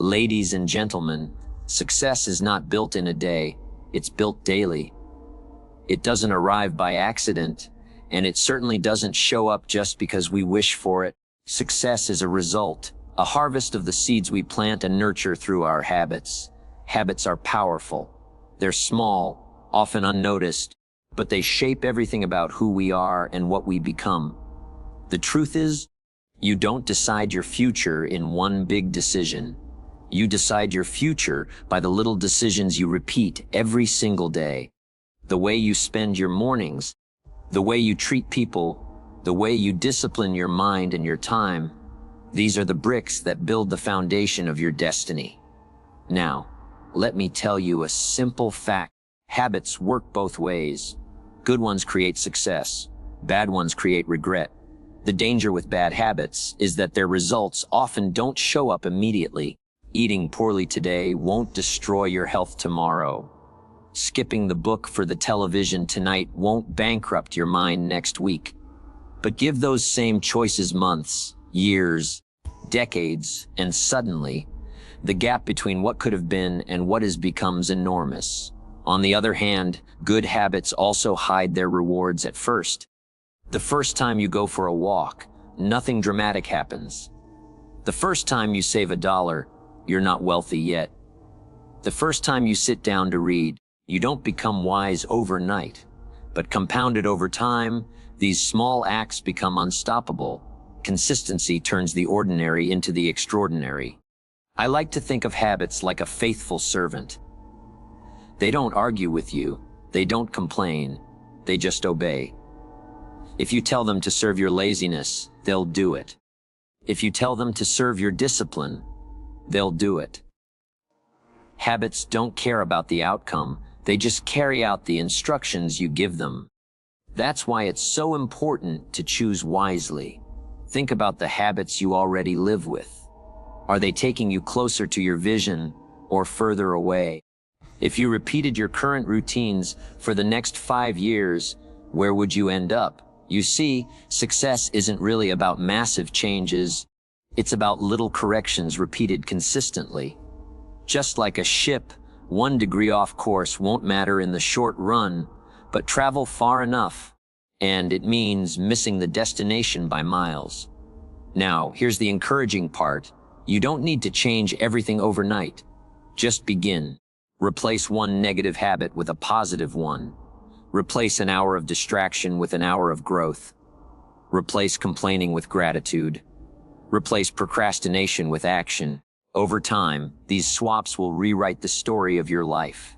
Ladies and gentlemen, success is not built in a day, it's built daily. It doesn't arrive by accident, and it certainly doesn't show up just because we wish for it. Success is a result, a harvest of the seeds we plant and nurture through our habits. Habits are powerful. They're small, often unnoticed, but they shape everything about who we are and what we become. The truth is, you don't decide your future in one big decision. You decide your future by the little decisions you repeat every single day. The way you spend your mornings, the way you treat people, the way you discipline your mind and your time. These are the bricks that build the foundation of your destiny. Now, let me tell you a simple fact. Habits work both ways. Good ones create success. Bad ones create regret. The danger with bad habits is that their results often don't show up immediately. Eating poorly today won't destroy your health tomorrow. Skipping the book for the television tonight won't bankrupt your mind next week. But give those same choices months, years, decades, and suddenly, the gap between what could have been and what is becomes enormous. On the other hand, good habits also hide their rewards at first. The first time you go for a walk, nothing dramatic happens. The first time you save $1, you're not wealthy yet. The first time you sit down to read, you don't become wise overnight. But compounded over time, these small acts become unstoppable. Consistency turns the ordinary into the extraordinary. I like to think of habits like a faithful servant. They don't argue with you, they don't complain, they just obey. If you tell them to serve your laziness, they'll do it. If you tell them to serve your discipline, they'll do it. Habits don't care about the outcome, they just carry out the instructions you give them. That's why it's so important to choose wisely. Think about the habits you already live with. Are they taking you closer to your vision or further away? If you repeated your current routines for the next 5 years, where would you end up? You see, success isn't really about massive changes. It's about little corrections repeated consistently. Just like a ship, 1 degree off course won't matter in the short run, but travel far enough, and it means missing the destination by miles. Now, here's the encouraging part. You don't need to change everything overnight. Just begin. Replace one negative habit with a positive one. Replace an hour of distraction with an hour of growth. Replace complaining with gratitude. Replace procrastination with action. Over time, these swaps will rewrite the story of your life.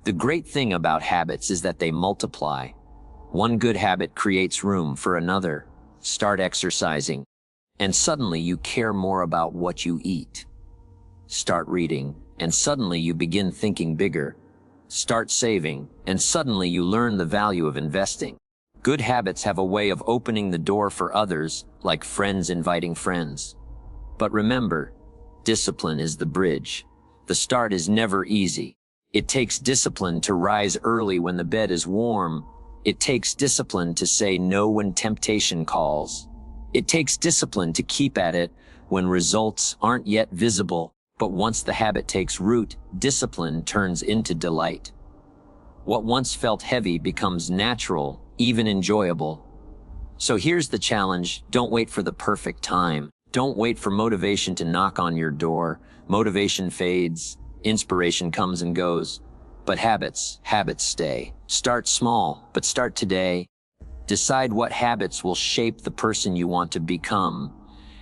The great thing about habits is that they multiply. One good habit creates room for another. Start exercising, and suddenly you care more about what you eat. Start reading, and suddenly you begin thinking bigger. Start saving, and suddenly you learn the value of investing. Good habits have a way of opening the door for others, like friends inviting friends. But remember, discipline is the bridge. The start is never easy. It takes discipline to rise early when the bed is warm. It takes discipline to say no when temptation calls. It takes discipline to keep at it when results aren't yet visible. But once the habit takes root, discipline turns into delight. What once felt heavy becomes natural, even enjoyable. So here's the challenge. Don't wait for the perfect time. Don't wait for motivation to knock on your door. Motivation fades, inspiration comes and goes. But habits stay. Start small, but start today. Decide what habits will shape the person you want to become,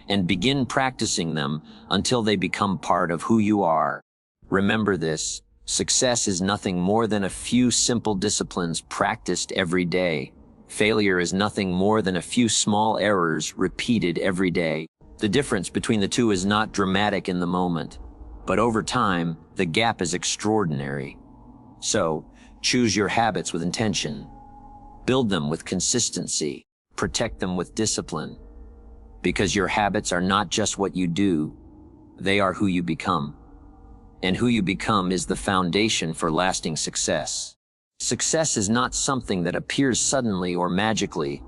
and begin practicing them until they become part of who you are. Remember this, success is nothing more than a few simple disciplines practiced every day. Failure is nothing more than a few small errors repeated every day. The difference between the two is not dramatic in the moment, but over time, the gap is extraordinary. So, choose your habits with intention. Build them with consistency. Protect them with discipline. Because your habits are not just what you do, they are who you become. And who you become is the foundation for lasting success. Success is not something that appears suddenly or magically.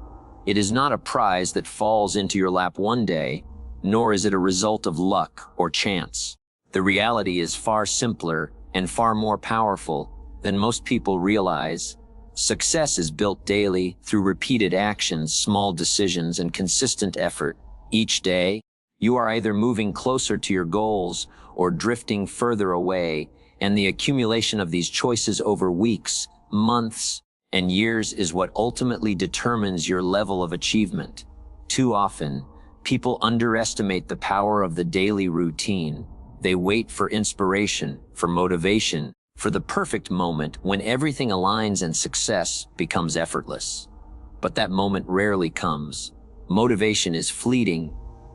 It is not a prize that falls into your lap one day, nor is it a result of luck or chance. The reality is far simpler and far more powerful than most people realize. Success is built daily through repeated actions, small decisions, and consistent effort. Each day, you are either moving closer to your goals or drifting further away, and the accumulation of these choices over weeks, months, and years is what ultimately determines your level of achievement. Too often, people underestimate the power of the daily routine. They wait for inspiration, for motivation, for the perfect moment when everything aligns and success becomes effortless. But that moment rarely comes. Motivation is fleeting,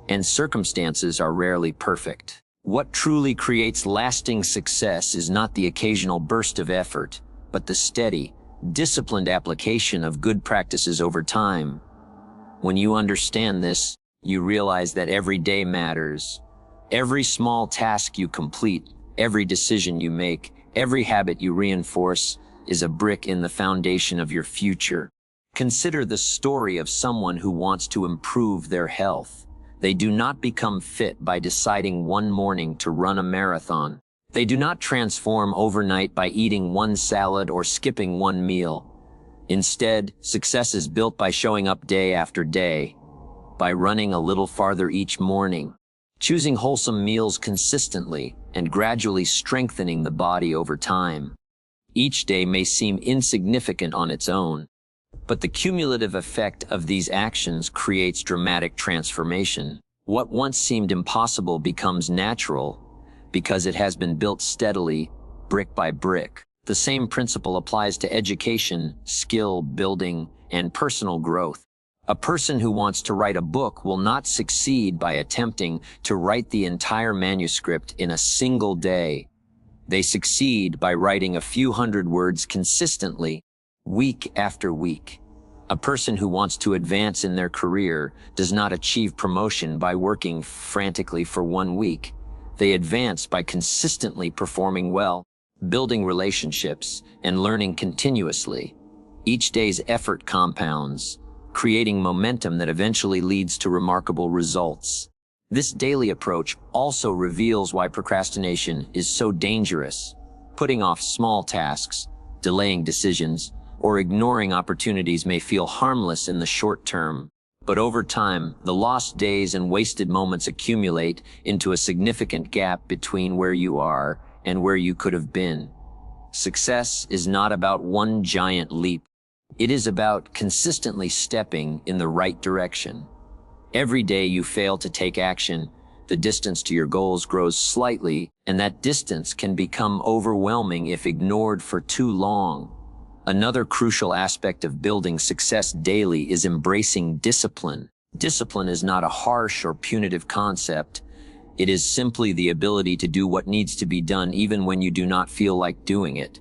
and circumstances are rarely perfect. What truly creates lasting success is not the occasional burst of effort, but the steady, disciplined application of good practices over time. When you understand this, you realize that every day matters. Every small task you complete, every decision you make, every habit you reinforce is a brick in the foundation of your future. Consider the story of someone who wants to improve their health. They do not become fit by deciding one morning to run a marathon. They do not transform overnight by eating one salad or skipping one meal. Instead, success is built by showing up day after day, by running a little farther each morning, choosing wholesome meals consistently, and gradually strengthening the body over time. Each day may seem insignificant on its own, but the cumulative effect of these actions creates dramatic transformation. What once seemed impossible becomes natural because it has been built steadily, brick by brick. The same principle applies to education, skill building, and personal growth. A person who wants to write a book will not succeed by attempting to write the entire manuscript in a single day. They succeed by writing a few hundred words consistently, week after week. A person who wants to advance in their career does not achieve promotion by working frantically for 1 week. They advance by consistently performing well, building relationships, and learning continuously. Each day's effort compounds, creating momentum that eventually leads to remarkable results. This daily approach also reveals why procrastination is so dangerous. Putting off small tasks, delaying decisions, or ignoring opportunities may feel harmless in the short term, but over time, the lost days and wasted moments accumulate into a significant gap between where you are and where you could have been. Success is not about one giant leap. It is about consistently stepping in the right direction. Every day you fail to take action, the distance to your goals grows slightly, and that distance can become overwhelming if ignored for too long. Another crucial aspect of building success daily is embracing discipline. Discipline is not a harsh or punitive concept. It is simply the ability to do what needs to be done even when you do not feel like doing it.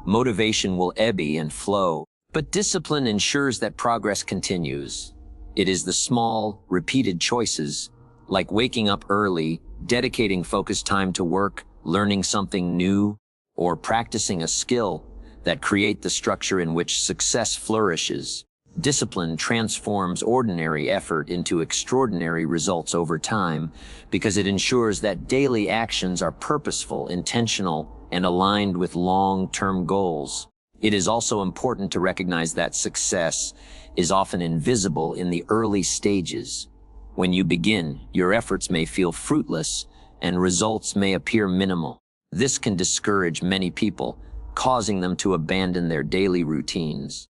Motivation will ebb and flow, but discipline ensures that progress continues. It is the small, repeated choices, like waking up early, dedicating focused time to work, learning something new, or practicing a skill, that create the structure in which success flourishes. Discipline transforms ordinary effort into extraordinary results over time because it ensures that daily actions are purposeful, intentional, and aligned with long-term goals. It is also important to recognize that success is often invisible in the early stages. When you begin, your efforts may feel fruitless and results may appear minimal. This can discourage many people, causing them to abandon their daily routines.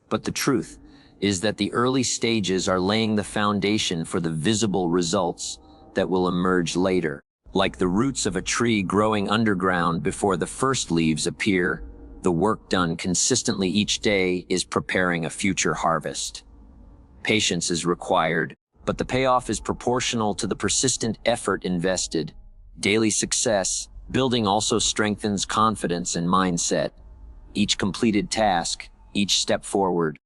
But the truth is that the early stages are laying the foundation for the visible results that will emerge later. Like the roots of a tree growing underground before the first leaves appear, the work done consistently each day is preparing a future harvest. Patience is required, but the payoff is proportional to the persistent effort invested. Daily success building also strengthens confidence and mindset. Each completed task, each step forward,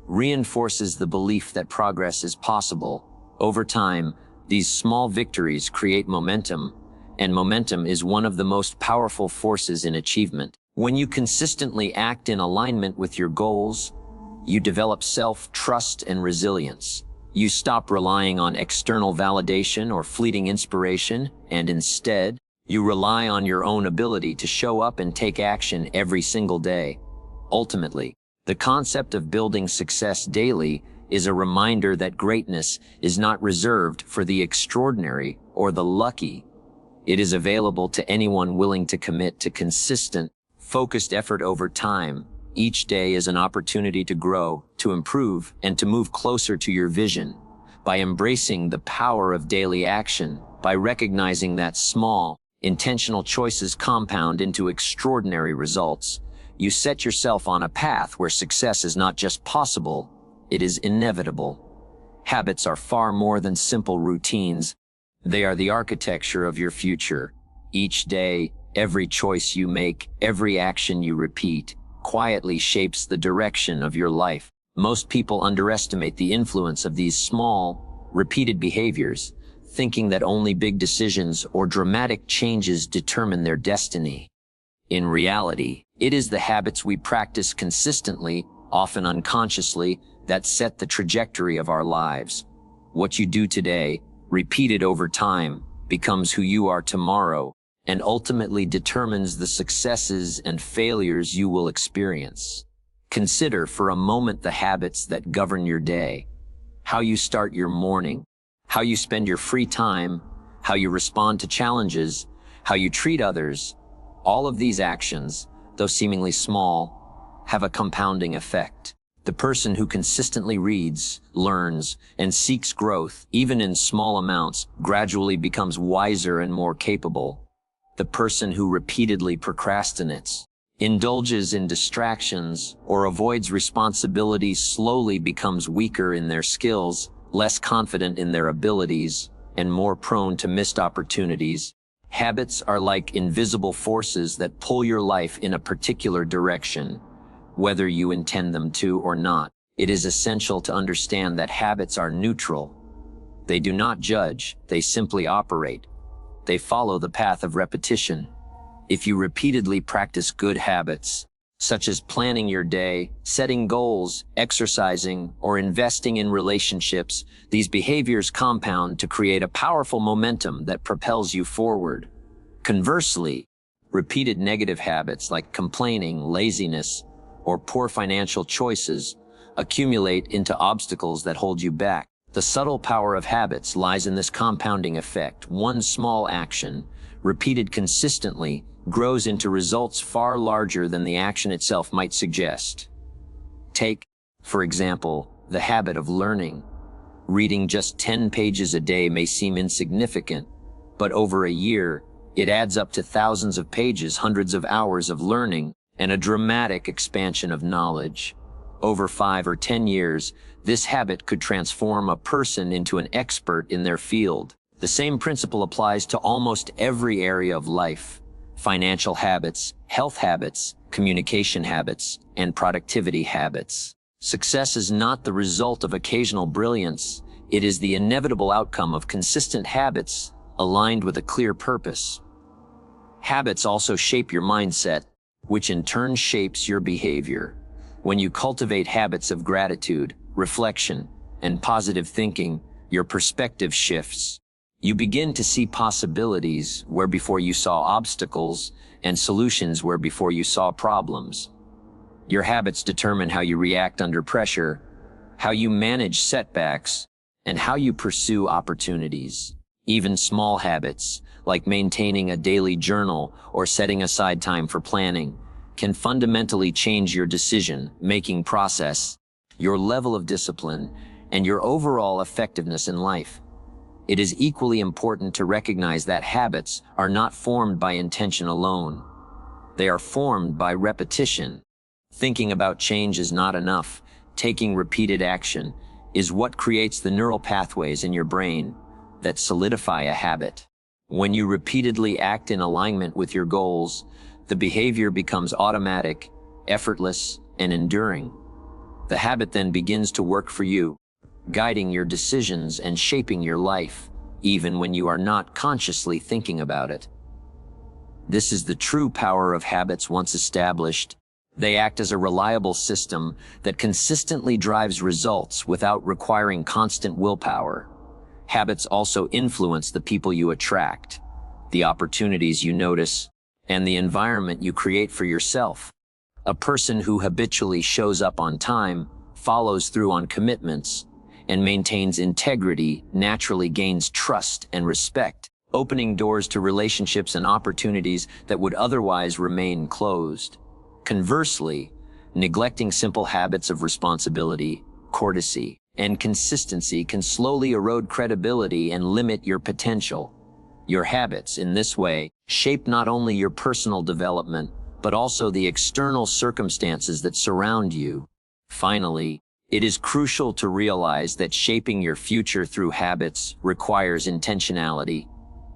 reinforces the belief that progress is possible. Over time, these small victories create momentum, and momentum is one of the most powerful forces in achievement. When you consistently act in alignment with your goals, you develop self-trust and resilience. You stop relying on external validation or fleeting inspiration, and instead, you rely on your own ability to show up and take action every single day. Ultimately, the concept of building success daily is a reminder that greatness is not reserved for the extraordinary or the lucky. It is available to anyone willing to commit to consistent, focused effort over time. Each day is an opportunity to grow, to improve, and to move closer to your vision. By embracing the power of daily action, by recognizing that small, intentional choices compound into extraordinary results, you set yourself on a path where success is not just possible, it is inevitable. Habits are far more than simple routines. They are the architecture of your future. Each day, every choice you make, every action you repeat, quietly shapes the direction of your life. Most people underestimate the influence of these small, repeated behaviors, thinking that only big decisions or dramatic changes determine their destiny. In reality, it is the habits we practice consistently, often unconsciously, that set the trajectory of our lives. What you do today, repeated over time, becomes who you are tomorrow, and ultimately determines the successes and failures you will experience. Consider for a moment the habits that govern your day. How you start your morning, how you spend your free time, how you respond to challenges, how you treat others. All of these actions, though seemingly small, have a compounding effect. The person who consistently reads, learns, and seeks growth, even in small amounts, gradually becomes wiser and more capable. The person who repeatedly procrastinates, indulges in distractions, or avoids responsibilities slowly becomes weaker in their skills, less confident in their abilities, and more prone to missed opportunities. Habits are like invisible forces that pull your life in a particular direction, whether you intend them to or not. It is essential to understand that habits are neutral. They do not judge, they simply operate. They follow the path of repetition. If you repeatedly practice good habits, such as planning your day, setting goals, exercising, or investing in relationships, these behaviors compound to create a powerful momentum that propels you forward. Conversely, repeated negative habits like complaining, laziness, or poor financial choices accumulate into obstacles that hold you back. The subtle power of habits lies in this compounding effect. One small action, repeated consistently, grows into results far larger than the action itself might suggest. Take, for example, the habit of learning. Reading just 10 pages a day may seem insignificant, but over a year, it adds up to thousands of pages, hundreds of hours of learning, and a dramatic expansion of knowledge. Over 5 or 10 years, this habit could transform a person into an expert in their field. The same principle applies to almost every area of life: financial habits, health habits, communication habits, and productivity habits. Success is not the result of occasional brilliance. It is the inevitable outcome of consistent habits aligned with a clear purpose. Habits also shape your mindset, which in turn shapes your behavior. When you cultivate habits of gratitude, reflection, and positive thinking, your perspective shifts. You begin to see possibilities where before you saw obstacles, and solutions where before you saw problems. Your habits determine how you react under pressure, how you manage setbacks, and how you pursue opportunities. Even small habits, like maintaining a daily journal or setting aside time for planning, can fundamentally change your decision-making process, your level of discipline, and your overall effectiveness in life. It is equally important to recognize that habits are not formed by intention alone. They are formed by repetition. Thinking about change is not enough. Taking repeated action is what creates the neural pathways in your brain that solidify a habit. When you repeatedly act in alignment with your goals, the behavior becomes automatic, effortless, and enduring. The habit then begins to work for you, guiding your decisions and shaping your life, even when you are not consciously thinking about it. This is the true power of habits once established. They act as a reliable system that consistently drives results without requiring constant willpower. Habits also influence the people you attract, the opportunities you notice, and the environment you create for yourself. A person who habitually shows up on time, follows through on commitments, and maintains integrity naturally gains trust and respect, opening doors to relationships and opportunities that would otherwise remain closed. Conversely, neglecting simple habits of responsibility, courtesy, and consistency can slowly erode credibility and limit your potential. Your habits, in this way, shape not only your personal development, but also the external circumstances that surround you. Finally, it is crucial to realize that shaping your future through habits requires intentionality.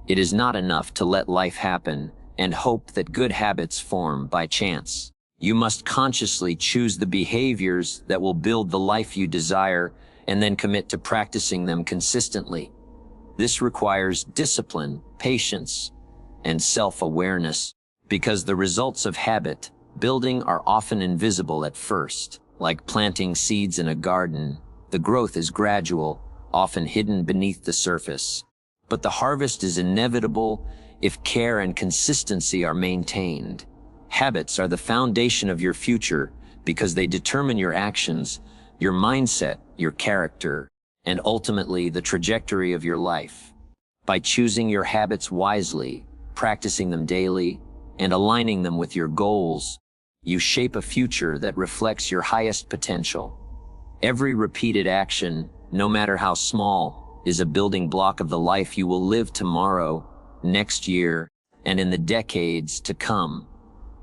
It is not enough to let life happen and hope that good habits form by chance. You must consciously choose the behaviors that will build the life you desire and then commit to practicing them consistently. This requires discipline, patience, and self-awareness, because the results of habit building are often invisible at first. Like planting seeds in a garden, the growth is gradual, often hidden beneath the surface. But the harvest is inevitable if care and consistency are maintained. Habits are the foundation of your future because they determine your actions, your mindset, your character, and ultimately the trajectory of your life. By choosing your habits wisely, practicing them daily, and aligning them with your goals, you shape a future that reflects your highest potential. Every repeated action, no matter how small, is a building block of the life you will live tomorrow, next year, and in the decades to come.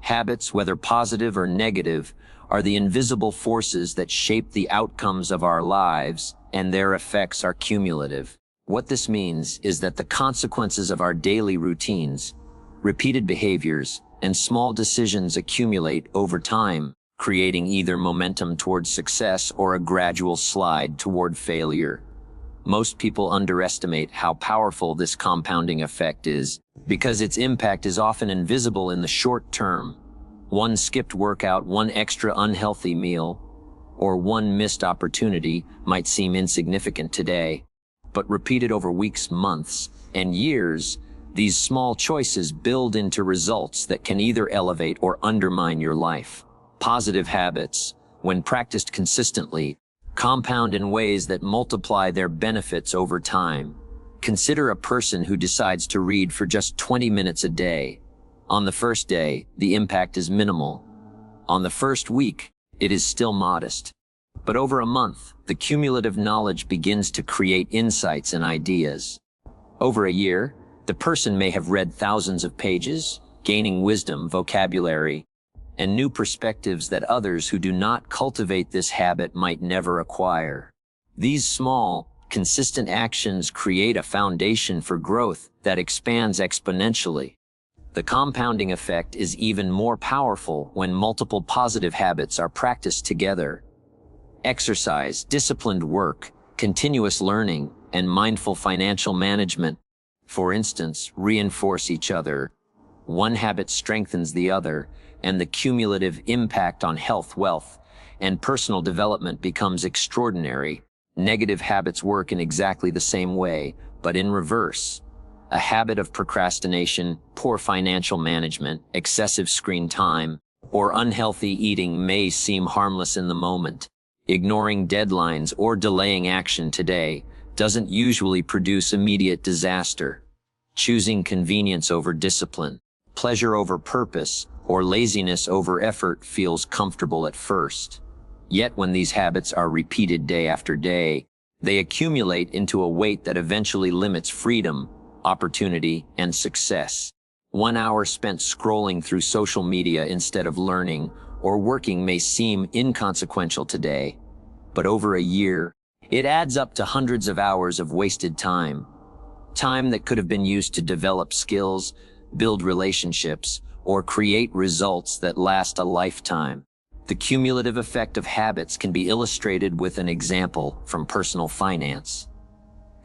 Habits, whether positive or negative, are the invisible forces that shape the outcomes of our lives, and their effects are cumulative. What this means is that the consequences of our daily routines, repeated behaviors, and small decisions accumulate over time, creating either momentum toward success or a gradual slide toward failure. Most people underestimate how powerful this compounding effect is because its impact is often invisible in the short term. One skipped workout, one extra unhealthy meal, or one missed opportunity might seem insignificant today, but repeated over weeks, months, and years, these small choices build into results that can either elevate or undermine your life. Positive habits, when practiced consistently, compound in ways that multiply their benefits over time. Consider a person who decides to read for just 20 minutes a day. On the first day, the impact is minimal. On the first week, it is still modest. But over a month, the cumulative knowledge begins to create insights and ideas. Over a year, the person may have read thousands of pages, gaining wisdom, vocabulary, and new perspectives that others who do not cultivate this habit might never acquire. These small, consistent actions create a foundation for growth that expands exponentially. The compounding effect is even more powerful when multiple positive habits are practiced together. Exercise, disciplined work, continuous learning, and mindful financial management, for instance, reinforce each other. One habit strengthens the other, and the cumulative impact on health, wealth, and personal development becomes extraordinary. Negative habits work in exactly the same way, but in reverse. A habit of procrastination, poor financial management, excessive screen time, or unhealthy eating may seem harmless in the moment. Ignoring deadlines or delaying action today doesn't usually produce immediate disaster. Choosing convenience over discipline, pleasure over purpose, or laziness over effort feels comfortable at first. Yet when these habits are repeated day after day, they accumulate into a weight that eventually limits freedom, opportunity, and success. 1 hour spent scrolling through social media instead of learning or working may seem inconsequential today, but over a year, it adds up to hundreds of hours of wasted time. Time that could have been used to develop skills, build relationships, or create results that last a lifetime. The cumulative effect of habits can be illustrated with an example from personal finance.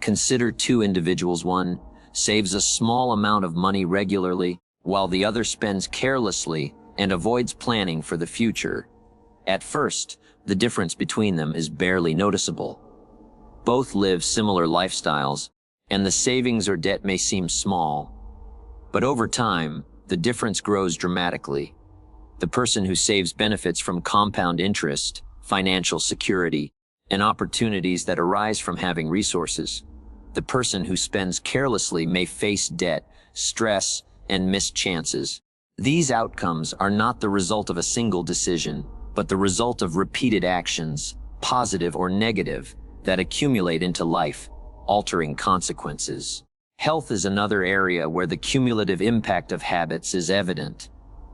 Consider two individuals. One saves a small amount of money regularly, while the other spends carelessly, and avoids planning for the future. At first, the difference between them is barely noticeable. Both live similar lifestyles, and the savings or debt may seem small. But over time, the difference grows dramatically. The person who saves benefits from compound interest, financial security, and opportunities that arise from having resources. The person who spends carelessly may face debt, stress, and missed chances. These outcomes are not the result of a single decision, but the result of repeated actions, positive or negative, that accumulate into life-altering consequences. Health is another area where the cumulative impact of habits is evident.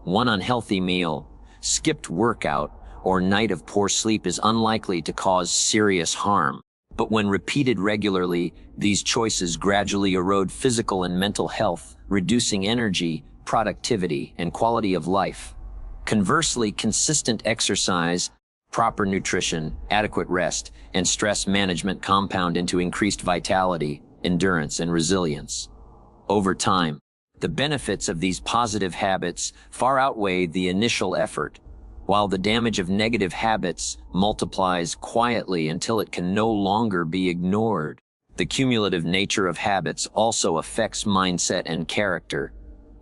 One unhealthy meal, skipped workout, or night of poor sleep is unlikely to cause serious harm. But when repeated regularly, these choices gradually erode physical and mental health, reducing energy, productivity, and quality of life. Conversely, consistent exercise, proper nutrition, adequate rest, and stress management compound into increased vitality, endurance, and resilience. Over time, the benefits of these positive habits far outweigh the initial effort, while the damage of negative habits multiplies quietly until it can no longer be ignored. The cumulative nature of habits also affects mindset and character.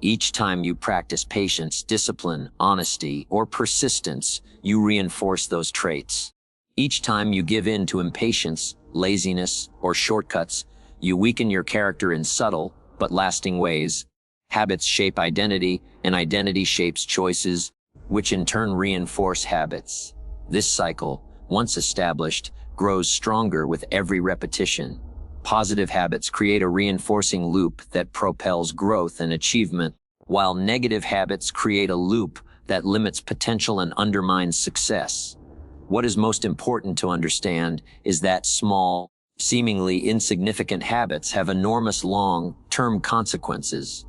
Each time you practice patience, discipline, honesty, or persistence, you reinforce those traits. Each time you give in to impatience, laziness, or shortcuts, you weaken your character in subtle but lasting ways. Habits shape identity, and identity shapes choices, which in turn reinforce habits. This cycle, once established, grows stronger with every repetition. Positive habits create a reinforcing loop that propels growth and achievement, while negative habits create a loop that limits potential and undermines success. What is most important to understand is that small, seemingly insignificant habits have enormous long-term consequences.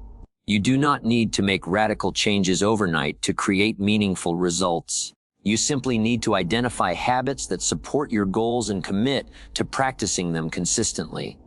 You do not need to make radical changes overnight to create meaningful results. You simply need to identify habits that support your goals and commit to practicing them consistently.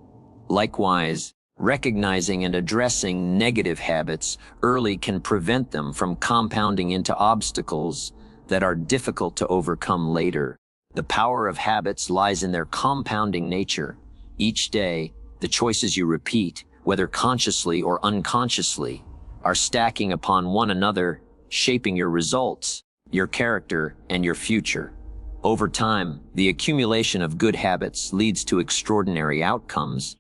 Likewise, recognizing and addressing negative habits early can prevent them from compounding into obstacles that are difficult to overcome later. The power of habits lies in their compounding nature. Each day, the choices you repeat, whether consciously or unconsciously, are stacking upon one another, shaping your results, your character, and your future. Over time, the accumulation of good habits leads to extraordinary outcomes,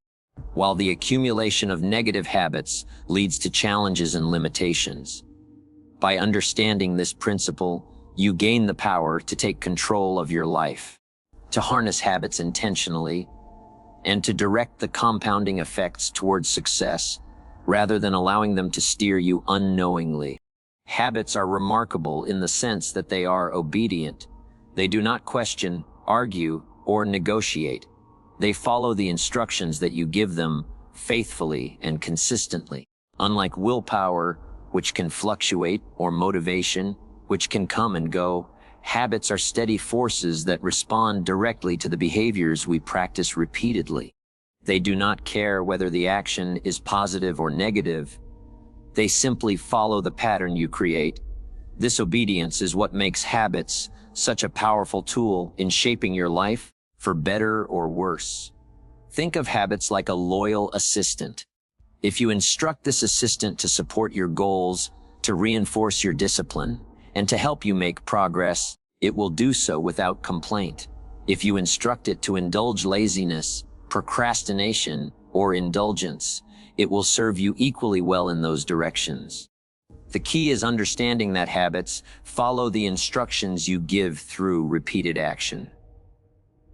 while the accumulation of negative habits leads to challenges and limitations. By understanding this principle, you gain the power to take control of your life, to harness habits intentionally, and to direct the compounding effects towards success, rather than allowing them to steer you unknowingly. Habits are remarkable in the sense that they are obedient. They do not question, argue, or negotiate. They follow the instructions that you give them faithfully and consistently. Unlike willpower, which can fluctuate, or motivation, which can come and go, habits are steady forces that respond directly to the behaviors we practice repeatedly. They do not care whether the action is positive or negative. They simply follow the pattern you create. This obedience is what makes habits such a powerful tool in shaping your life, for better or worse. Think of habits like a loyal assistant. If you instruct this assistant to support your goals, to reinforce your discipline, and to help you make progress, it will do so without complaint. If you instruct it to indulge laziness, procrastination, or indulgence, it will serve you equally well in those directions. The key is understanding that habits follow the instructions you give through repeated action.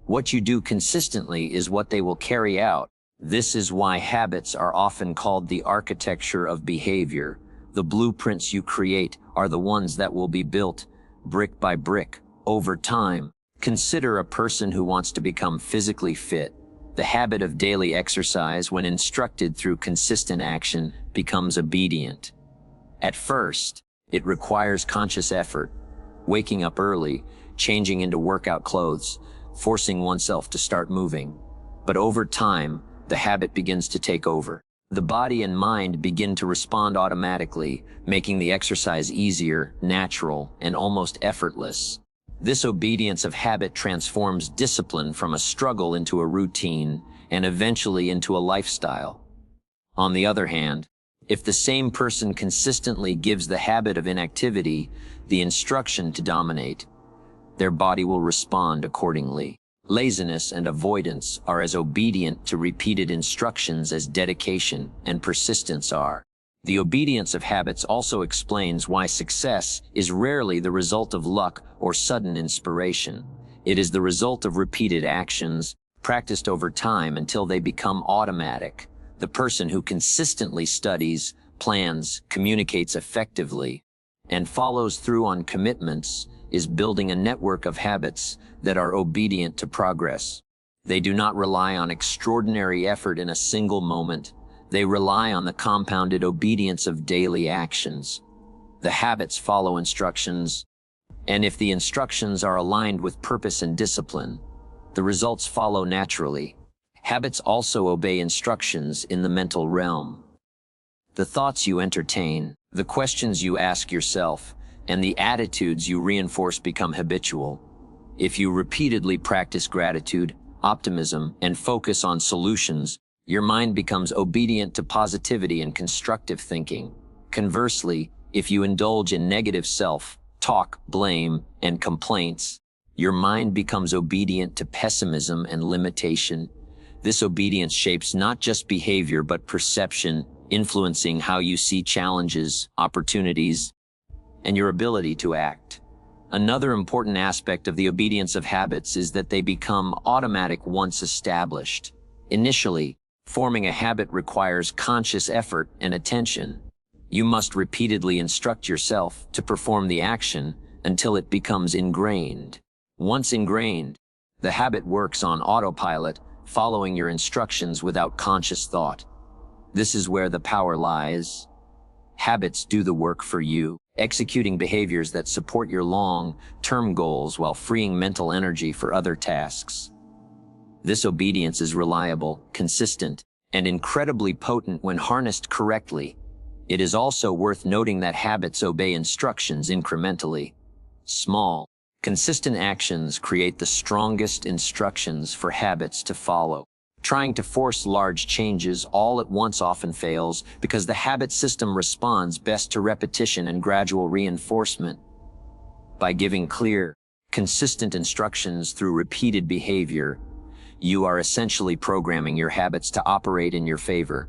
What you do consistently is what they will carry out. This is why habits are often called the architecture of behavior. The blueprints you create are the ones that will be built, brick by brick, over time. Consider a person who wants to become physically fit. The habit of daily exercise, when instructed through consistent action, becomes obedient. At first, it requires conscious effort, waking up early, changing into workout clothes, forcing oneself to start moving. But over time, the habit begins to take over. The body and mind begin to respond automatically, making the exercise easier, natural, and almost effortless. This obedience of habit transforms discipline from a struggle into a routine and eventually into a lifestyle. On the other hand, if the same person consistently gives the habit of inactivity the instruction to dominate, their body will respond accordingly. Laziness and avoidance are as obedient to repeated instructions as dedication and persistence are. The obedience of habits also explains why success is rarely the result of luck or sudden inspiration. It is the result of repeated actions, practiced over time until they become automatic. The person who consistently studies, plans, communicates effectively, and follows through on commitments is building a network of habits that are obedient to progress. They do not rely on extraordinary effort in a single moment. They rely on the compounded obedience of daily actions. The habits follow instructions, and if the instructions are aligned with purpose and discipline, the results follow naturally. Habits also obey instructions in the mental realm. The thoughts you entertain, the questions you ask yourself, and the attitudes you reinforce become habitual. If you repeatedly practice gratitude, optimism, and focus on solutions, your mind becomes obedient to positivity and constructive thinking. Conversely, if you indulge in negative self-talk, blame, and complaints, your mind becomes obedient to pessimism and limitation. This obedience shapes not just behavior but perception, influencing how you see challenges, opportunities, and your ability to act. Another important aspect of the obedience of habits is that they become automatic once established. Initially, forming a habit requires conscious effort and attention. You must repeatedly instruct yourself to perform the action until it becomes ingrained. Once ingrained, the habit works on autopilot, following your instructions without conscious thought. This is where the power lies. Habits do the work for you, executing behaviors that support your long-term goals while freeing mental energy for other tasks. This obedience is reliable, consistent, and incredibly potent when harnessed correctly. It is also worth noting that habits obey instructions incrementally. Small, consistent actions create the strongest instructions for habits to follow. Trying to force large changes all at once often fails because the habit system responds best to repetition and gradual reinforcement. By giving clear, consistent instructions through repeated behavior, you are essentially programming your habits to operate in your favor.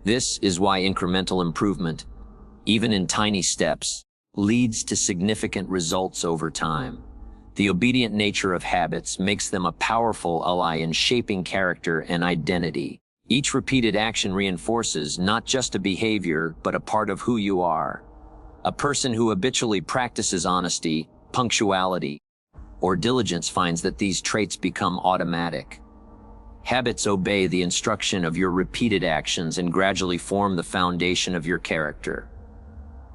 This is why incremental improvement, even in tiny steps, leads to significant results over time. The obedient nature of habits makes them a powerful ally in shaping character and identity. Each repeated action reinforces not just a behavior, but a part of who you are. A person who habitually practices honesty, punctuality, or diligence finds that these traits become automatic. Habits obey the instruction of your repeated actions and gradually form the foundation of your character.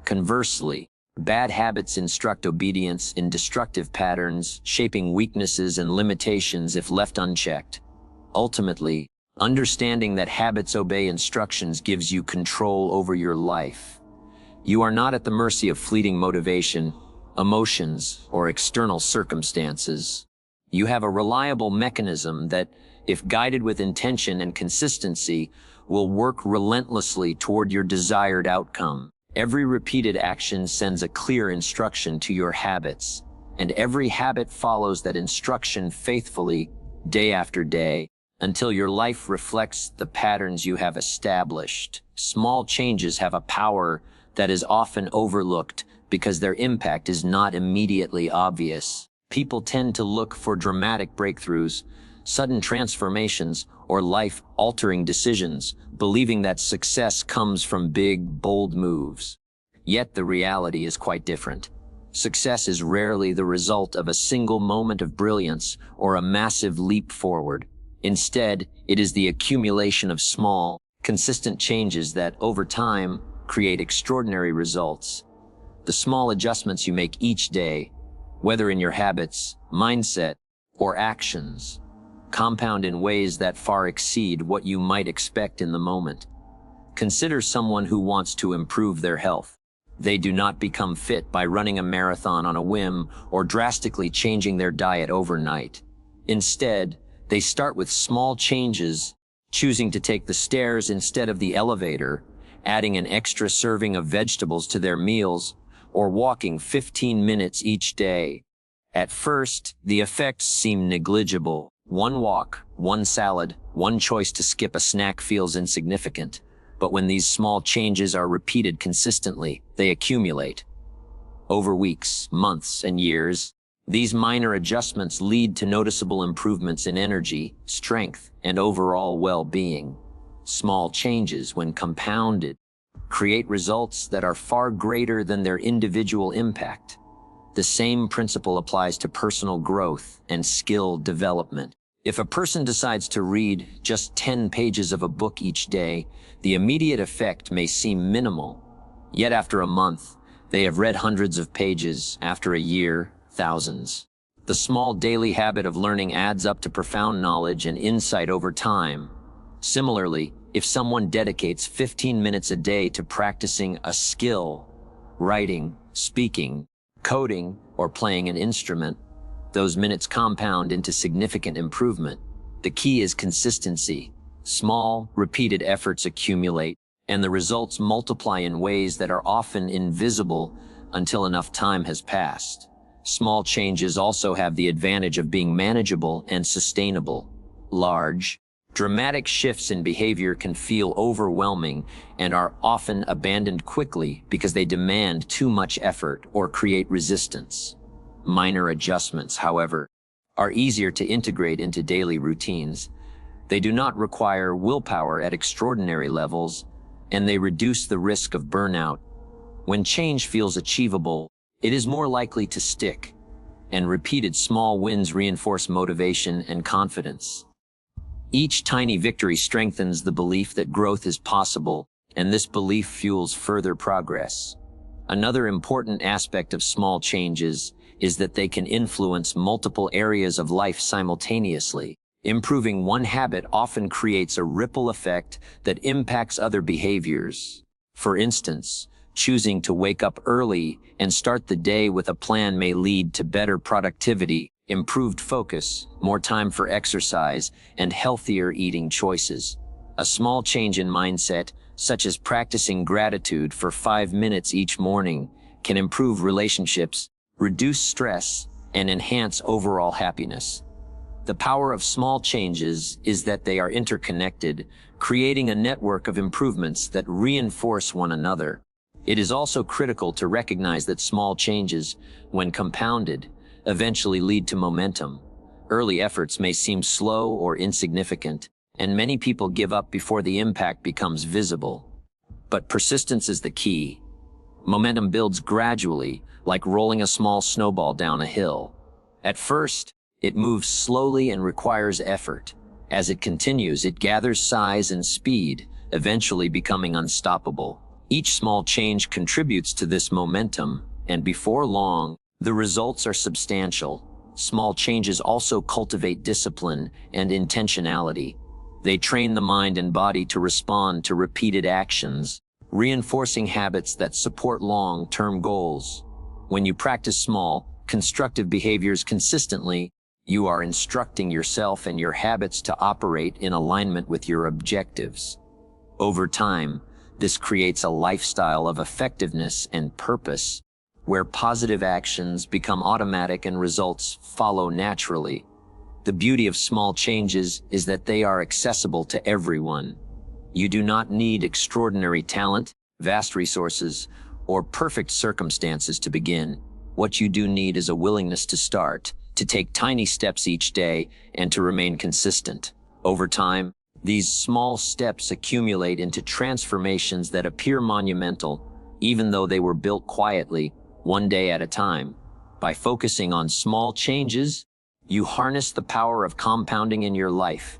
Conversely, bad habits instruct obedience in destructive patterns, shaping weaknesses and limitations if left unchecked. Ultimately, understanding that habits obey instructions gives you control over your life. You are not at the mercy of fleeting motivation, emotions, or external circumstances. You have a reliable mechanism that, if guided with intention and consistency, will work relentlessly toward your desired outcome. Every repeated action sends a clear instruction to your habits, and every habit follows that instruction faithfully, day after day, until your life reflects the patterns you have established. Small changes have a power that is often overlooked because their impact is not immediately obvious. People tend to look for dramatic breakthroughs, sudden transformations, or life-altering decisions, believing that success comes from big, bold moves. Yet the reality is quite different. Success is rarely the result of a single moment of brilliance or a massive leap forward. Instead, it is the accumulation of small, consistent changes that, over time, create extraordinary results. The small adjustments you make each day, whether in your habits, mindset, or actions, compound in ways that far exceed what you might expect in the moment. Consider someone who wants to improve their health. They do not become fit by running a marathon on a whim or drastically changing their diet overnight. Instead, they start with small changes, choosing to take the stairs instead of the elevator, adding an extra serving of vegetables to their meals, or walking 15 minutes each day. At first, the effects seem negligible. One walk, one salad, one choice to skip a snack feels insignificant. But when these small changes are repeated consistently, they accumulate. Over weeks, months, and years, these minor adjustments lead to noticeable improvements in energy, strength, and overall well-being. Small changes, when compounded, create results that are far greater than their individual impact. The same principle applies to personal growth and skill development. If a person decides to read just 10 pages of a book each day, the immediate effect may seem minimal. Yet after a month, they have read hundreds of pages, after a year, thousands. The small daily habit of learning adds up to profound knowledge and insight over time. Similarly, if someone dedicates 15 minutes a day to practicing a skill, writing, speaking, coding, or playing an instrument, those minutes compound into significant improvement. The key is consistency. Small, repeated efforts accumulate, and the results multiply in ways that are often invisible until enough time has passed. Small changes also have the advantage of being manageable and sustainable. Large, dramatic shifts in behavior can feel overwhelming and are often abandoned quickly because they demand too much effort or create resistance. Minor adjustments, however, are easier to integrate into daily routines. They do not require willpower at extraordinary levels, and they reduce the risk of burnout. When change feels achievable, it is more likely to stick, and repeated small wins reinforce motivation and confidence. Each tiny victory strengthens the belief that growth is possible, and this belief fuels further progress. Another important aspect of small changes is that they can influence multiple areas of life simultaneously. Improving one habit often creates a ripple effect that impacts other behaviors. For instance, choosing to wake up early and start the day with a plan may lead to better productivity, improved focus, more time for exercise, and healthier eating choices. A small change in mindset, such as practicing gratitude for 5 minutes each morning, can improve relationships, reduce stress, and enhance overall happiness. The power of small changes is that they are interconnected, creating a network of improvements that reinforce one another. It is also critical to recognize that small changes, when compounded, eventually lead to momentum. Early efforts may seem slow or insignificant, and many people give up before the impact becomes visible. But persistence is the key. Momentum builds gradually, like rolling a small snowball down a hill. At first, it moves slowly and requires effort. As it continues, it gathers size and speed, eventually becoming unstoppable. Each small change contributes to this momentum, and before long, the results are substantial. Small changes also cultivate discipline and intentionality. They train the mind and body to respond to repeated actions, reinforcing habits that support long-term goals. When you practice small, constructive behaviors consistently, you are instructing yourself and your habits to operate in alignment with your objectives. Over time, this creates a lifestyle of effectiveness and purpose, where positive actions become automatic and results follow naturally. The beauty of small changes is that they are accessible to everyone. You do not need extraordinary talent, vast resources, or perfect circumstances to begin. What you do need is a willingness to start, to take tiny steps each day, and to remain consistent. Over time, these small steps accumulate into transformations that appear monumental, even though they were built quietly, one day at a time. By focusing on small changes, you harness the power of compounding in your life.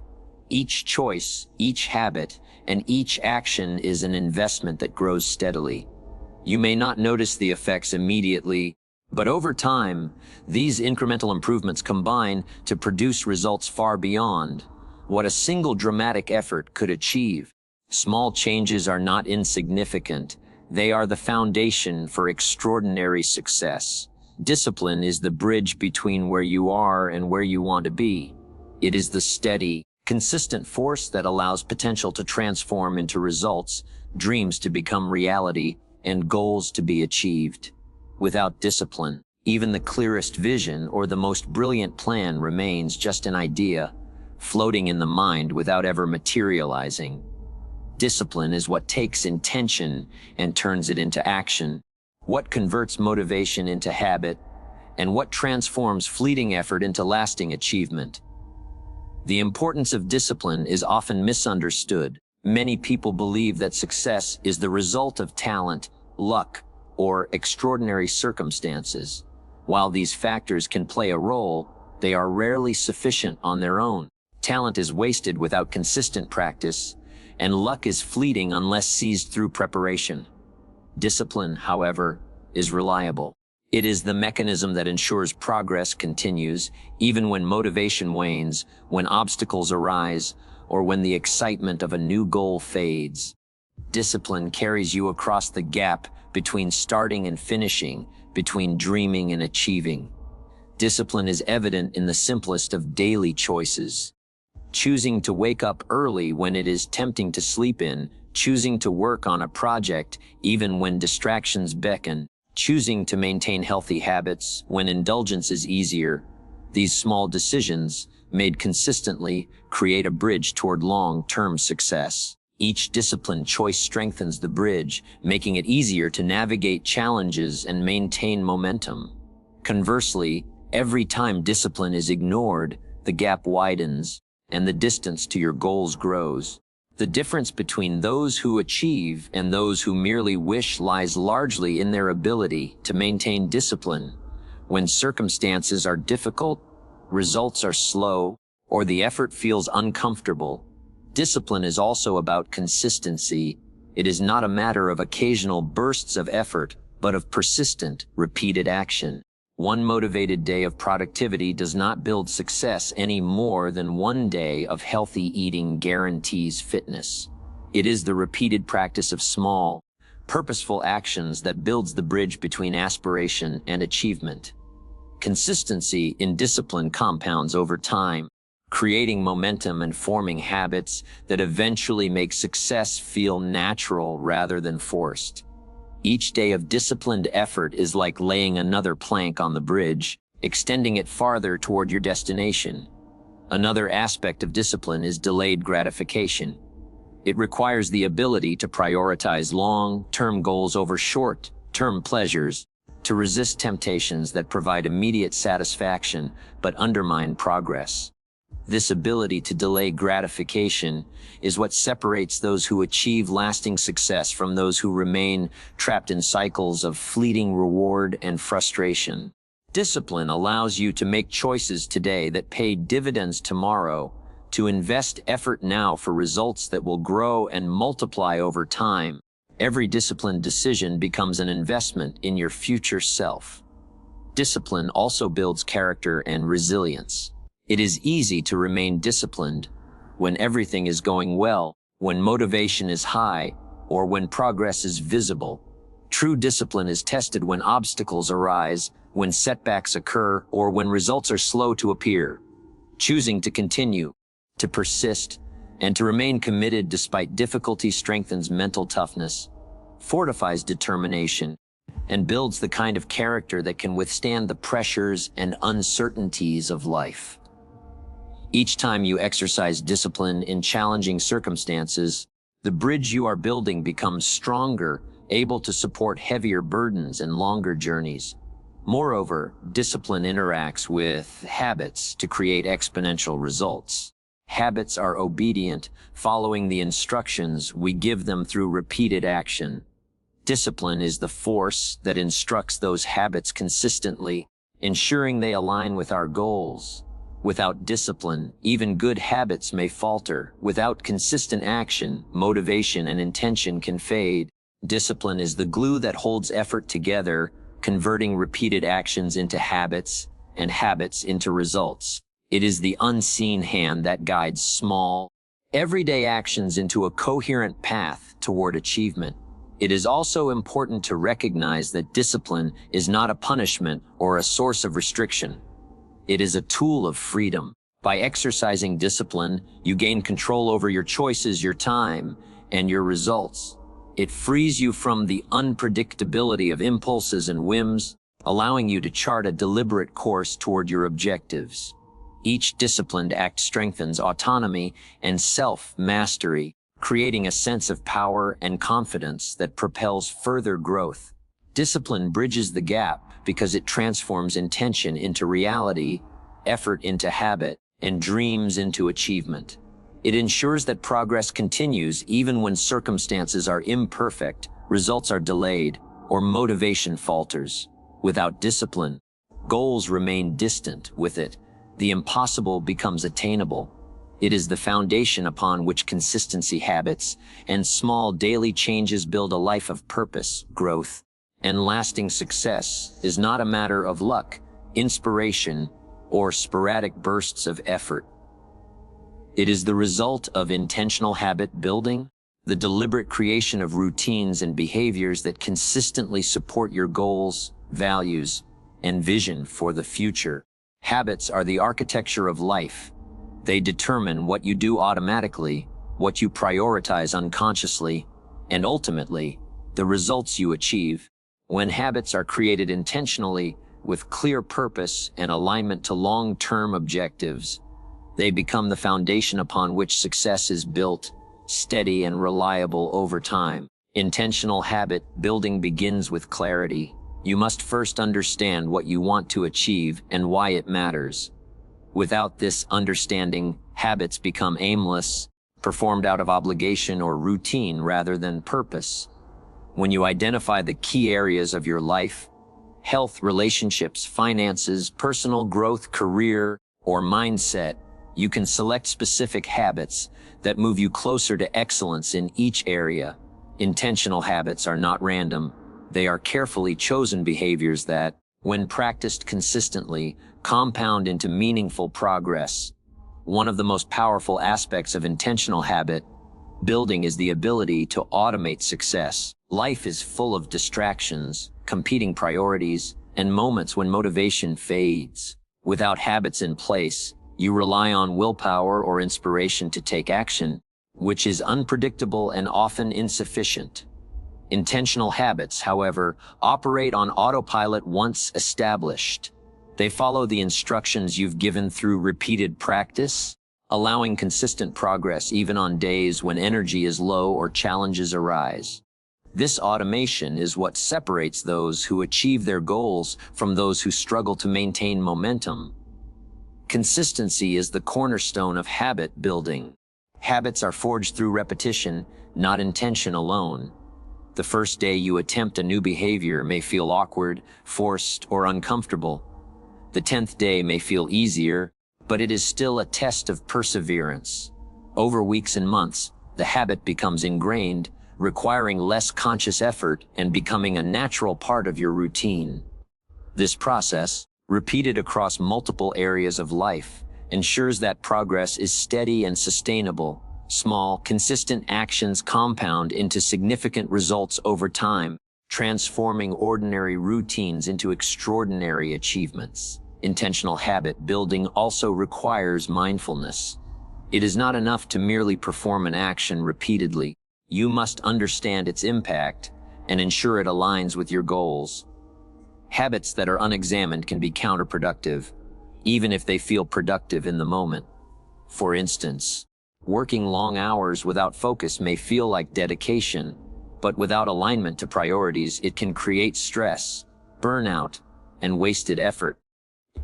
Each choice, each habit, and each action is an investment that grows steadily. You may not notice the effects immediately, but over time, these incremental improvements combine to produce results far beyond what a single dramatic effort could achieve. Small changes are not insignificant. They are the foundation for extraordinary success. Discipline is the bridge between where you are and where you want to be. It is the steady, consistent force that allows potential to transform into results, dreams to become reality, and goals to be achieved. Without discipline, even the clearest vision or the most brilliant plan remains just an idea, floating in the mind without ever materializing. Discipline is what takes intention and turns it into action, what converts motivation into habit, and what transforms fleeting effort into lasting achievement. The importance of discipline is often misunderstood. Many people believe that success is the result of talent, luck, or extraordinary circumstances. While these factors can play a role, they are rarely sufficient on their own. Talent is wasted without consistent practice, and luck is fleeting unless seized through preparation. Discipline, however, is reliable. It is the mechanism that ensures progress continues, even when motivation wanes, when obstacles arise, or when the excitement of a new goal fades. Discipline carries you across the gap between starting and finishing, between dreaming and achieving. Discipline is evident in the simplest of daily choices. Choosing to wake up early when it is tempting to sleep in, choosing to work on a project even when distractions beckon, choosing to maintain healthy habits when indulgence is easier. These small decisions, made consistently, create a bridge toward long-term success. Each disciplined choice strengthens the bridge, making it easier to navigate challenges and maintain momentum. Conversely, every time discipline is ignored, the gap widens, and the distance to your goals grows. The difference between those who achieve and those who merely wish lies largely in their ability to maintain discipline. When circumstances are difficult, results are slow, or the effort feels uncomfortable, discipline is also about consistency. It is not a matter of occasional bursts of effort, but of persistent, repeated action. One motivated day of productivity does not build success any more than one day of healthy eating guarantees fitness. It is the repeated practice of small, purposeful actions that builds the bridge between aspiration and achievement. Consistency in discipline compounds over time, creating momentum and forming habits that eventually make success feel natural rather than forced. Each day of disciplined effort is like laying another plank on the bridge, extending it farther toward your destination. Another aspect of discipline is delayed gratification. It requires the ability to prioritize long-term goals over short-term pleasures, to resist temptations that provide immediate satisfaction but undermine progress. This ability to delay gratification is what separates those who achieve lasting success from those who remain trapped in cycles of fleeting reward and frustration. Discipline allows you to make choices today that pay dividends tomorrow, to invest effort now for results that will grow and multiply over time. Every disciplined decision becomes an investment in your future self. Discipline also builds character and resilience. It is easy to remain disciplined when everything is going well, when motivation is high, or when progress is visible. True discipline is tested when obstacles arise, when setbacks occur, or when results are slow to appear. Choosing to continue, to persist, and to remain committed despite difficulty strengthens mental toughness, fortifies determination, and builds the kind of character that can withstand the pressures and uncertainties of life. Each time you exercise discipline in challenging circumstances, the bridge you are building becomes stronger, able to support heavier burdens and longer journeys. Moreover, discipline interacts with habits to create exponential results. Habits are obedient, following the instructions we give them through repeated action. Discipline is the force that instructs those habits consistently, ensuring they align with our goals. Without discipline, even good habits may falter. Without consistent action, motivation and intention can fade. Discipline is the glue that holds effort together, converting repeated actions into habits and habits into results. It is the unseen hand that guides small, everyday actions into a coherent path toward achievement. It is also important to recognize that discipline is not a punishment or a source of restriction. It is a tool of freedom. By exercising discipline, you gain control over your choices, your time, and your results. It frees you from the unpredictability of impulses and whims, allowing you to chart a deliberate course toward your objectives. Each disciplined act strengthens autonomy and self-mastery, creating a sense of power and confidence that propels further growth. Discipline bridges the gap because it transforms intention into reality, effort into habit, and dreams into achievement. It ensures that progress continues even when circumstances are imperfect, results are delayed, or motivation falters. Without discipline, goals remain distant. With it, the impossible becomes attainable. It is the foundation upon which consistency, habits, and small daily changes build a life of purpose, growth, and lasting success. Is not a matter of luck, inspiration, or sporadic bursts of effort. It is the result of intentional habit building, the deliberate creation of routines and behaviors that consistently support your goals, values, and vision for the future. Habits are the architecture of life. They determine what you do automatically, what you prioritize unconsciously, and ultimately, the results you achieve. When habits are created intentionally, with clear purpose and alignment to long-term objectives, they become the foundation upon which success is built, steady and reliable over time. Intentional habit building begins with clarity. You must first understand what you want to achieve and why it matters. Without this understanding, habits become aimless, performed out of obligation or routine rather than purpose. When you identify the key areas of your life, health, relationships, finances, personal growth, career, or mindset, you can select specific habits that move you closer to excellence in each area. Intentional habits are not random. They are carefully chosen behaviors that, when practiced consistently, compound into meaningful progress. One of the most powerful aspects of intentional habit building is the ability to automate success. Life is full of distractions, competing priorities, and moments when motivation fades. Without habits in place, you rely on willpower or inspiration to take action, which is unpredictable and often insufficient. Intentional habits, however, operate on autopilot once established. They follow the instructions you've given through repeated practice, allowing consistent progress even on days when energy is low or challenges arise. This automation is what separates those who achieve their goals from those who struggle to maintain momentum. Consistency is the cornerstone of habit building. Habits are forged through repetition, not intention alone. The first day you attempt a new behavior may feel awkward, forced, or uncomfortable. The 10th day may feel easier, but it is still a test of perseverance. Over weeks and months, the habit becomes ingrained, requiring less conscious effort and becoming a natural part of your routine. This process, repeated across multiple areas of life, ensures that progress is steady and sustainable. Small, consistent actions compound into significant results over time, transforming ordinary routines into extraordinary achievements. Intentional habit building also requires mindfulness. It is not enough to merely perform an action repeatedly. You must understand its impact and ensure it aligns with your goals. Habits that are unexamined can be counterproductive, even if they feel productive in the moment. For instance, working long hours without focus may feel like dedication, but without alignment to priorities, it can create stress, burnout, and wasted effort.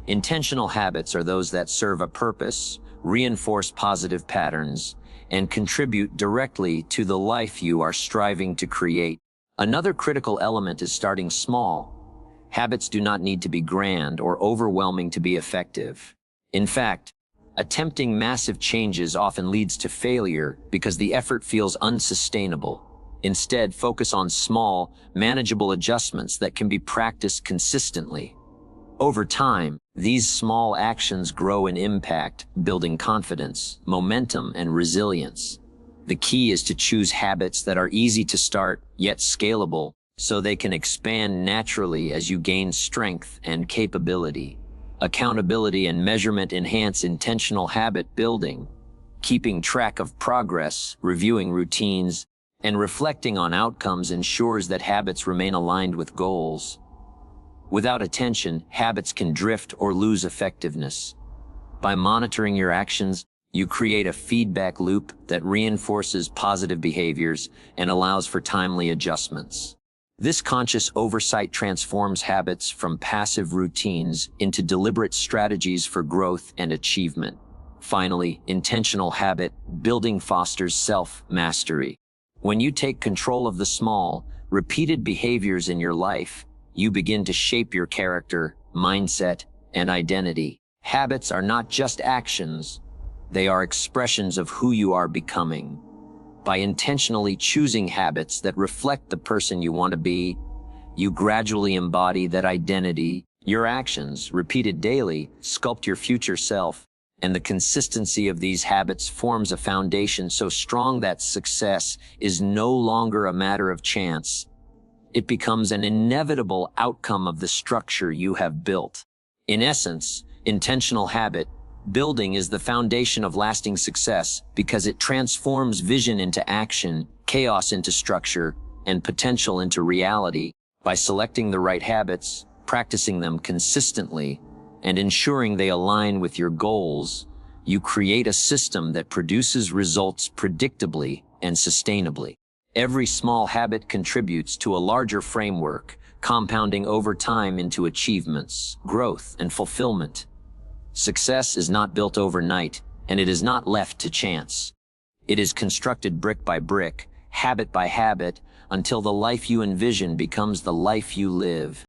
Intentional habits are those that serve a purpose, reinforce positive patterns, and contribute directly to the life you are striving to create. Another critical element is starting small. Habits do not need to be grand or overwhelming to be effective. In fact, attempting massive changes often leads to failure because the effort feels unsustainable. Instead, focus on small, manageable adjustments that can be practiced consistently. Over time, These small actions grow in impact, building confidence, momentum, and resilience. The key is to choose habits that are easy to start, yet scalable, so they can expand naturally as you gain strength and capability. Accountability and measurement enhance intentional habit building. Keeping track of progress, reviewing routines, and reflecting on outcomes ensures that habits remain aligned with goals. Without attention, habits can drift or lose effectiveness. By monitoring your actions, you create a feedback loop that reinforces positive behaviors and allows for timely adjustments. This conscious oversight transforms habits from passive routines into deliberate strategies for growth and achievement. Finally, intentional habit building fosters self-mastery. When you take control of the small, repeated behaviors in your life, you begin to shape your character, mindset, and identity. Habits are not just actions, they are expressions of who you are becoming. By intentionally choosing habits that reflect the person you want to be, you gradually embody that identity. Your actions, repeated daily, sculpt your future self, and the consistency of these habits forms a foundation so strong that success is no longer a matter of chance. It becomes an inevitable outcome of the structure you have built. In essence, intentional habit building is the foundation of lasting success because it transforms vision into action, chaos into structure, and potential into reality. By selecting the right habits, practicing them consistently, and ensuring they align with your goals, you create a system that produces results predictably and sustainably. Every small habit contributes to a larger framework, compounding over time into achievements, growth, and fulfillment. Success is not built overnight, and it is not left to chance. It is constructed brick by brick, habit by habit, until the life you envision becomes the life you live.